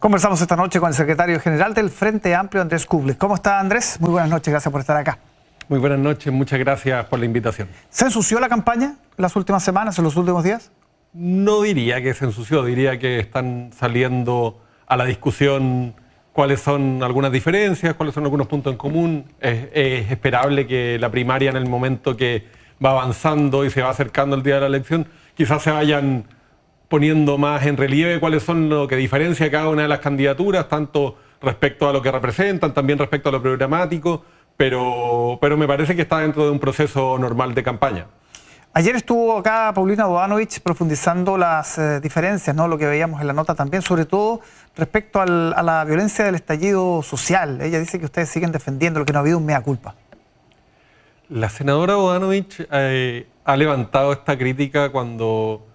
Conversamos esta noche con el secretario general del Frente Amplio, Andrés Kublik. ¿Cómo está, Andrés? Muy buenas noches, gracias por estar acá. Muy buenas noches, muchas gracias por la invitación. ¿Se ensució la campaña en las últimas semanas, en los últimos días? No diría que se ensució, diría que están saliendo a la discusión cuáles son algunas diferencias, cuáles son algunos puntos en común. Es esperable que la primaria, en el momento que va avanzando y se va acercando el día de la elección, quizás se vayan poniendo más en relieve cuáles son lo que diferencia cada una de las candidaturas, tanto respecto a lo que representan, también respecto a lo programático, pero me parece que está dentro de un proceso normal de campaña. Ayer estuvo acá Paulina Bodanovich profundizando las diferencias, ¿no? Lo que veíamos en la nota también, sobre todo respecto a la violencia del estallido social. Ella dice que ustedes siguen defendiendo lo que no ha habido un mea culpa. La senadora Bodanovich ha levantado esta crítica cuando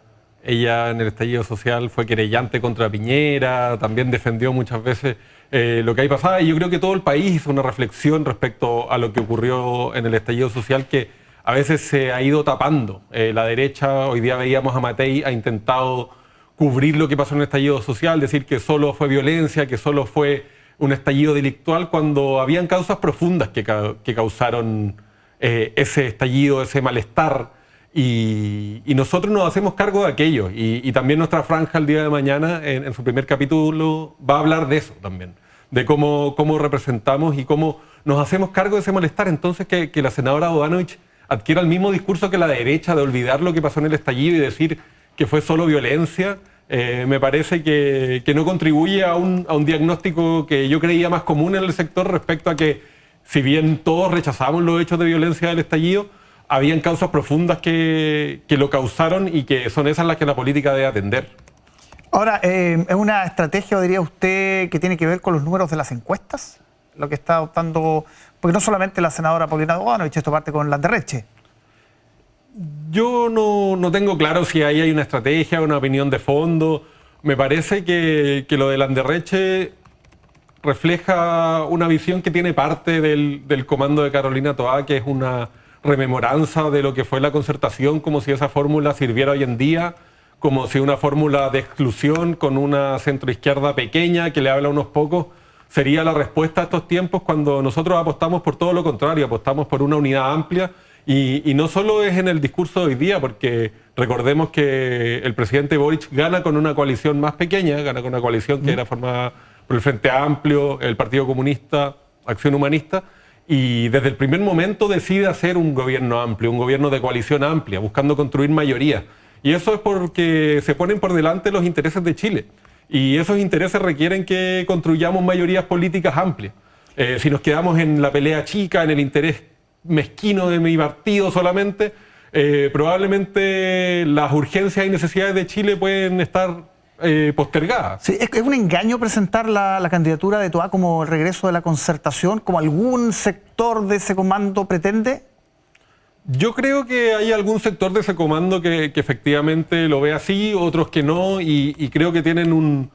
ella en el estallido social fue querellante contra Piñera, también defendió muchas veces lo que ahí pasaba, y yo creo que todo el país hizo una reflexión respecto a lo que ocurrió en el estallido social que a veces se ha ido tapando. La derecha, hoy día veíamos a Matei, ha intentado cubrir lo que pasó en el estallido social, decir que solo fue violencia, que solo fue un estallido delictual, cuando habían causas profundas que causaron ese estallido, ese malestar. Y nosotros nos hacemos cargo de aquello. Y también nuestra franja el día de mañana, en su primer capítulo, va a hablar de eso también. De cómo representamos y cómo nos hacemos cargo de ese malestar. Entonces que la senadora Bodanovich adquiera el mismo discurso que la derecha de olvidar lo que pasó en el estallido y decir que fue solo violencia, me parece que no contribuye a un diagnóstico que yo creía más común en el sector respecto a que, si bien todos rechazamos los hechos de violencia del estallido, habían causas profundas que lo causaron y que son esas las que la política debe atender. Ahora, ¿es una estrategia, diría usted, que tiene que ver con los números de las encuestas? Lo que está adoptando, porque no solamente la senadora Paulina Bodanovich, esto parte con Landerreche. Yo no tengo claro si ahí hay una estrategia, una opinión de fondo. Me parece que lo de Landerreche refleja una visión que tiene parte del comando de Carolina Toá, que es una rememoranza de lo que fue la concertación, como si esa fórmula sirviera hoy en día, como si una fórmula de exclusión con una centroizquierda pequeña que le habla a unos pocos sería la respuesta a estos tiempos, cuando nosotros apostamos por todo lo contrario, apostamos por una unidad amplia. Y no solo es en el discurso de hoy día, porque recordemos que el presidente Boric gana con una coalición más pequeña, gana con una coalición que era formada por el Frente Amplio, el Partido Comunista, Acción Humanista, y desde el primer momento decide hacer un gobierno amplio, un gobierno de coalición amplia, buscando construir mayoría. Y eso es porque se ponen por delante los intereses de Chile. Y esos intereses requieren que construyamos mayorías políticas amplias. Si nos quedamos en la pelea chica, en el interés mezquino de mi partido solamente, probablemente las urgencias y necesidades de Chile pueden estar postergadas. Sí, ¿es un engaño presentar la candidatura de Toá como el regreso de la concertación, como algún sector de ese comando pretende? Yo creo que hay algún sector de ese comando que efectivamente lo ve así, otros que no, y creo que tienen un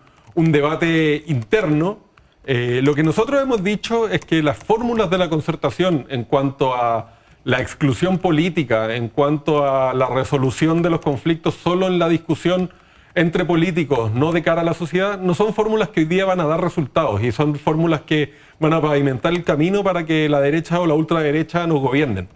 debate interno. Lo que nosotros hemos dicho es que las fórmulas de la concertación en cuanto a la exclusión política, en cuanto a la resolución de los conflictos solo en la discusión entre políticos, no de cara a la sociedad, no son fórmulas que hoy día van a dar resultados, y son fórmulas que van a pavimentar el camino para que la derecha o la ultraderecha nos gobiernen.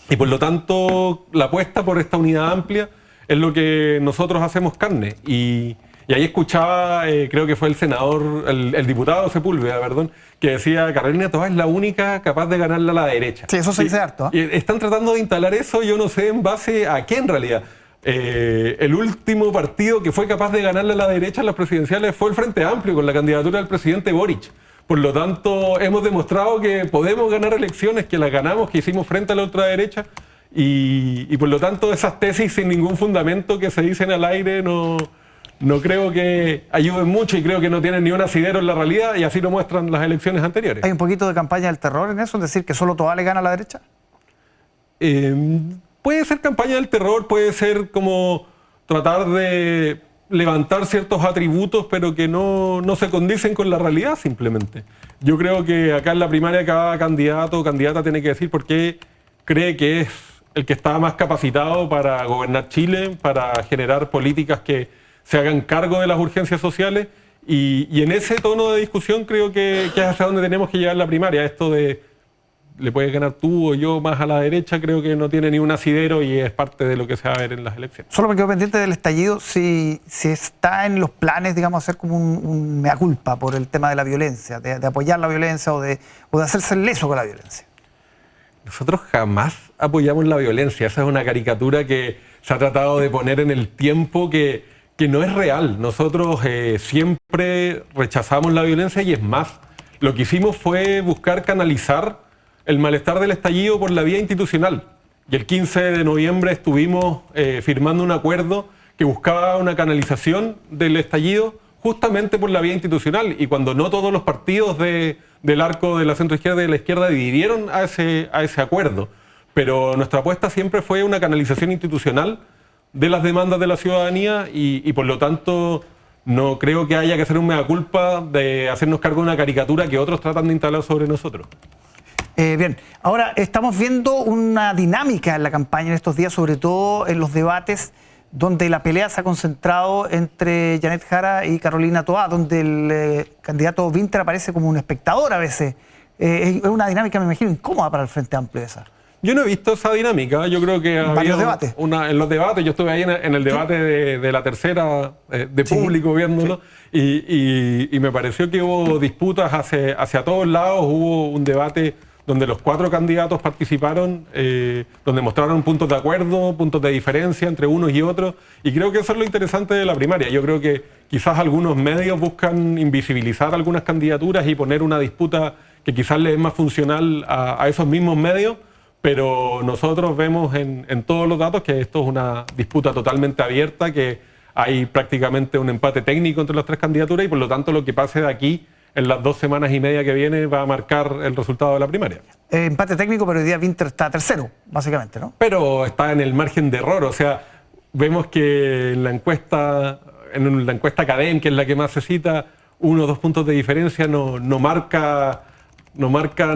Y por lo tanto, la apuesta por esta unidad amplia es lo que nosotros hacemos carne. Y ahí escuchaba, creo que fue el senador, el diputado Sepúlveda, perdón, que decía: Carolina Toá es la única capaz de ganarle a la derecha. Sí, eso se dice harto. Y están tratando de instalar eso, yo no sé en base a qué en realidad. El último partido que fue capaz de ganarle a la derecha en las presidenciales fue el Frente Amplio, con la candidatura del presidente Boric. Por lo tanto, hemos demostrado que podemos ganar elecciones, que las ganamos, que hicimos frente a la ultraderecha, y por lo tanto esas tesis sin ningún fundamento que se dicen al aire no creo que ayuden mucho, y creo que no tienen ni un asidero en la realidad, y así lo muestran las elecciones anteriores. ¿Hay un poquito de campaña del terror en eso, es decir, que solo Toá le gana a la derecha? Puede ser campaña del terror, puede ser como tratar de levantar ciertos atributos, pero que no se condicen con la realidad simplemente. Yo creo que acá en la primaria cada candidato o candidata tiene que decir por qué cree que es el que está más capacitado para gobernar Chile, para generar políticas que se hagan cargo de las urgencias sociales, Y en ese tono de discusión creo que es hacia donde tenemos que llevar la primaria. Esto de le puedes ganar tú o yo más a la derecha, creo que no tiene ni un asidero y es parte de lo que se va a ver en las elecciones. Solo me quedo pendiente del estallido, si está en los planes, digamos, hacer como un mea culpa por el tema de la violencia, de apoyar la violencia o de hacerse el leso con la violencia. Nosotros jamás apoyamos la violencia. Esa es una caricatura que se ha tratado de poner en el tiempo que no es real. Nosotros siempre rechazamos la violencia y es más, lo que hicimos fue buscar canalizar el malestar del estallido por la vía institucional. Y el 15 de noviembre estuvimos firmando un acuerdo que buscaba una canalización del estallido justamente por la vía institucional. Y cuando no todos los partidos del arco de la centroizquierda y de la izquierda dividieron a ese acuerdo, pero nuestra apuesta siempre fue una canalización institucional de las demandas de la ciudadanía y por lo tanto no creo que haya que hacer un mea culpa de hacernos cargo de una caricatura que otros tratan de instalar sobre nosotros. Bien, ahora estamos viendo una dinámica en la campaña en estos días, sobre todo en los debates donde la pelea se ha concentrado entre Janet Jara y Carolina Toá, donde el candidato Winter aparece como un espectador a veces. Es una dinámica, me imagino, incómoda para el Frente Amplio esa. Yo no he visto esa dinámica, yo creo que había debates. En los debates, yo estuve ahí en el debate de la tercera, de público viéndolo, y me pareció que hubo disputas hacia todos lados, hubo un debate donde los 4 candidatos participaron, donde mostraron puntos de acuerdo, puntos de diferencia entre unos y otros, y creo que eso es lo interesante de la primaria. Yo creo que quizás algunos medios buscan invisibilizar algunas candidaturas y poner una disputa que quizás le es más funcional a esos mismos medios, pero nosotros vemos en todos los datos que esto es una disputa totalmente abierta, que hay prácticamente un empate técnico entre las 3 candidaturas y por lo tanto lo que pase de aquí en las 2 semanas y media que viene va a marcar el resultado de la primaria. Empate técnico, pero hoy día Winter está tercero, básicamente, ¿no? Pero está en el margen de error, o sea, vemos que en la encuesta Academ, que es la que más se cita, 1 o 2 puntos de diferencia no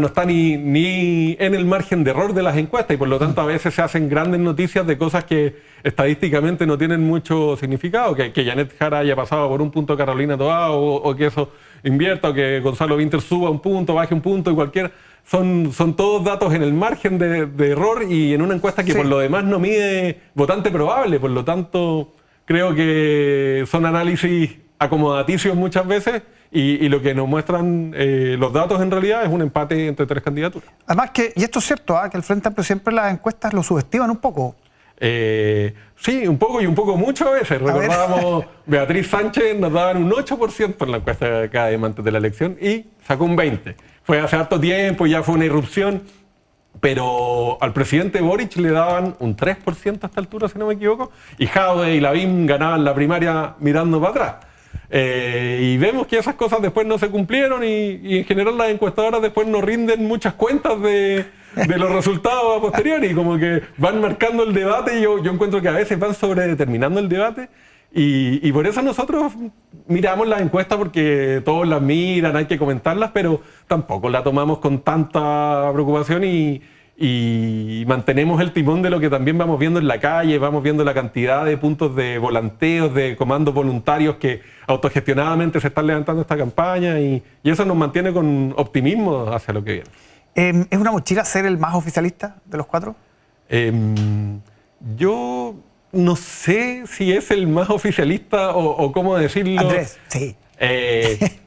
está ni en el margen de error de las encuestas y por lo tanto a veces se hacen grandes noticias de cosas que estadísticamente no tienen mucho significado, que Janet Jara haya pasado por un punto Carolina Toá o que eso invierta o que Gonzalo Winter suba un punto, baje un punto y cualquier... Son todos datos en el margen de error y en una encuesta que por lo demás no mide votante probable, por lo tanto creo que son análisis acomodaticios muchas veces y lo que nos muestran los datos en realidad es un empate entre 3 candidaturas. Además que, y esto es cierto, que el Frente Amplio siempre las encuestas lo subestiman un poco. Sí, un poco y un poco mucho a veces. Recordábamos, Beatriz Sánchez nos daban un 8% en la encuesta de Academ antes de la elección y sacó un 20%. Fue hace harto tiempo, ya fue una irrupción, pero al presidente Boric le daban un 3% a esta altura, si no me equivoco, y Jadwe y Lavín ganaban la primaria mirando para atrás. Y vemos que esas cosas después no se cumplieron y en general las encuestadoras después no rinden muchas cuentas de los resultados a posteriori, como que van marcando el debate y yo encuentro que a veces van sobredeterminando el debate y por eso nosotros miramos las encuestas porque todos las miran, hay que comentarlas, pero tampoco la tomamos con tanta preocupación y mantenemos el timón de lo que también vamos viendo en la calle, vamos viendo la cantidad de puntos de volanteos, de comandos voluntarios que autogestionadamente se están levantando esta campaña y eso nos mantiene con optimismo hacia lo que viene. ¿Es una mochila ser el más oficialista de los 4? Yo no sé si es el más oficialista o cómo decirlo. Andrés, sí.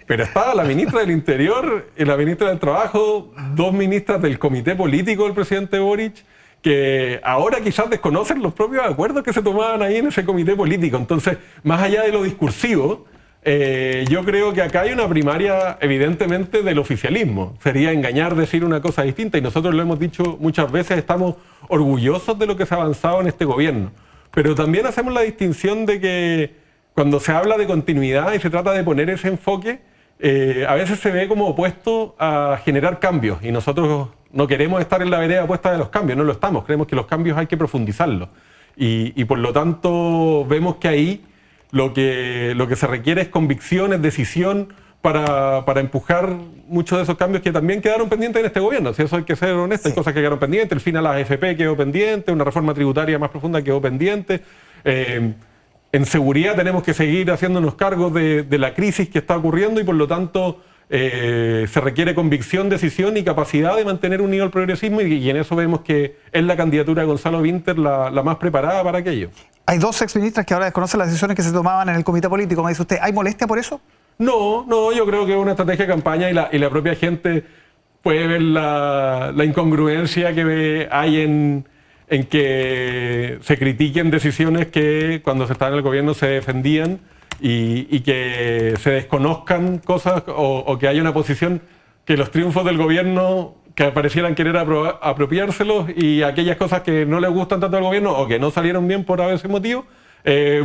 Pero estaba la ministra del Interior y la ministra del Trabajo, 2 ministras del comité político del presidente Boric, que ahora quizás desconocen los propios acuerdos que se tomaban ahí en ese comité político. Entonces, más allá de lo discursivo, yo creo que acá hay una primaria evidentemente del oficialismo. Sería engañar decir una cosa distinta y nosotros lo hemos dicho muchas veces, estamos orgullosos de lo que se ha avanzado en este gobierno. Pero también hacemos la distinción de que cuando se habla de continuidad y se trata de poner ese enfoque, a veces se ve como opuesto a generar cambios y nosotros no queremos estar en la vereda opuesta de los cambios, no lo estamos, creemos que los cambios hay que profundizarlos y por lo tanto vemos que ahí lo que se requiere es convicción, es decisión para empujar muchos de esos cambios que también quedaron pendientes en este gobierno, si eso hay que ser honesto, hay cosas que quedaron pendientes, el fin a la AFP quedó pendiente, una reforma tributaria más profunda quedó pendiente, en seguridad tenemos que seguir haciéndonos cargo de la crisis que está ocurriendo y por lo tanto se requiere convicción, decisión y capacidad de mantener unido el progresismo y en eso vemos que es la candidatura de Gonzalo Winter la más preparada para aquello. Hay dos exministras que ahora desconocen las decisiones que se tomaban en el comité político. Me dice usted, ¿hay molestia por eso? No, yo creo que es una estrategia de campaña y la propia gente puede ver la incongruencia que hay en que se critiquen decisiones que cuando se estaba en el gobierno se defendían y que se desconozcan cosas o que haya una posición que los triunfos del gobierno que parecieran querer apropiárselos y aquellas cosas que no les gustan tanto al gobierno o que no salieron bien por ese motivo,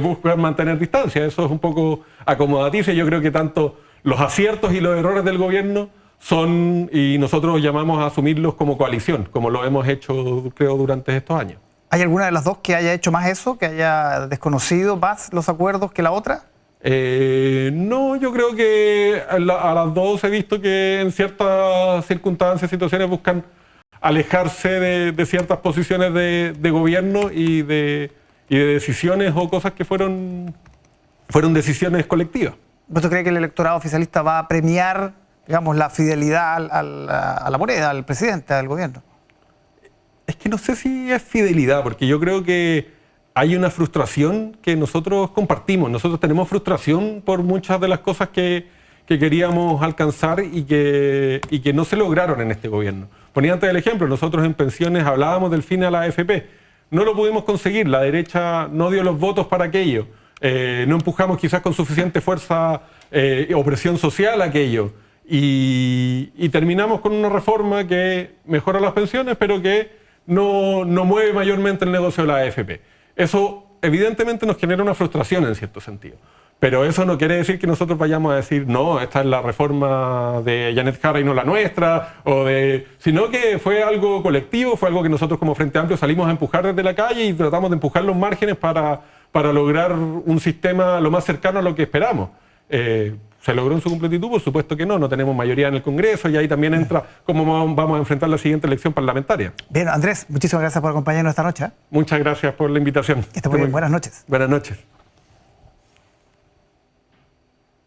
buscan mantener distancia. Eso es un poco acomodaticio. Yo creo que tanto los aciertos y los errores del gobierno son, y nosotros llamamos a asumirlos como coalición, como lo hemos hecho, creo, durante estos años. ¿Hay alguna de las dos que haya hecho más eso, que haya desconocido más los acuerdos que la otra? No, yo creo que a las dos he visto que en ciertas circunstancias, situaciones buscan alejarse de ciertas posiciones de gobierno y de decisiones o cosas que fueron decisiones colectivas. ¿Usted cree que el electorado oficialista va a premiar, digamos, la fidelidad a la moneda, al presidente, al gobierno? Es que no sé si es fidelidad, porque yo creo que hay una frustración que nosotros compartimos. Nosotros tenemos frustración por muchas de las cosas que queríamos alcanzar y que no se lograron en este gobierno. Ponía antes el ejemplo, nosotros en pensiones hablábamos del fin a la AFP. No lo pudimos conseguir, la derecha no dio los votos para aquello. No empujamos quizás con suficiente fuerza o presión social aquello. Y terminamos con una reforma que mejora las pensiones, pero que no mueve mayormente el negocio de la AFP. Eso evidentemente nos genera una frustración en cierto sentido. Pero eso no quiere decir que nosotros vayamos a decir, no, esta es la reforma de Janet Jara y no la nuestra, sino que fue algo colectivo, fue algo que nosotros como Frente Amplio salimos a empujar desde la calle y tratamos de empujar los márgenes para lograr un sistema lo más cercano a lo que esperamos. ¿Se logró en su completitud? Por supuesto que no tenemos mayoría en el Congreso y ahí también entra cómo vamos a enfrentar la siguiente elección parlamentaria. Bien, Andrés, muchísimas gracias por acompañarnos esta noche. Muchas gracias por la invitación. Que esté muy bien, buenas noches. Buenas noches.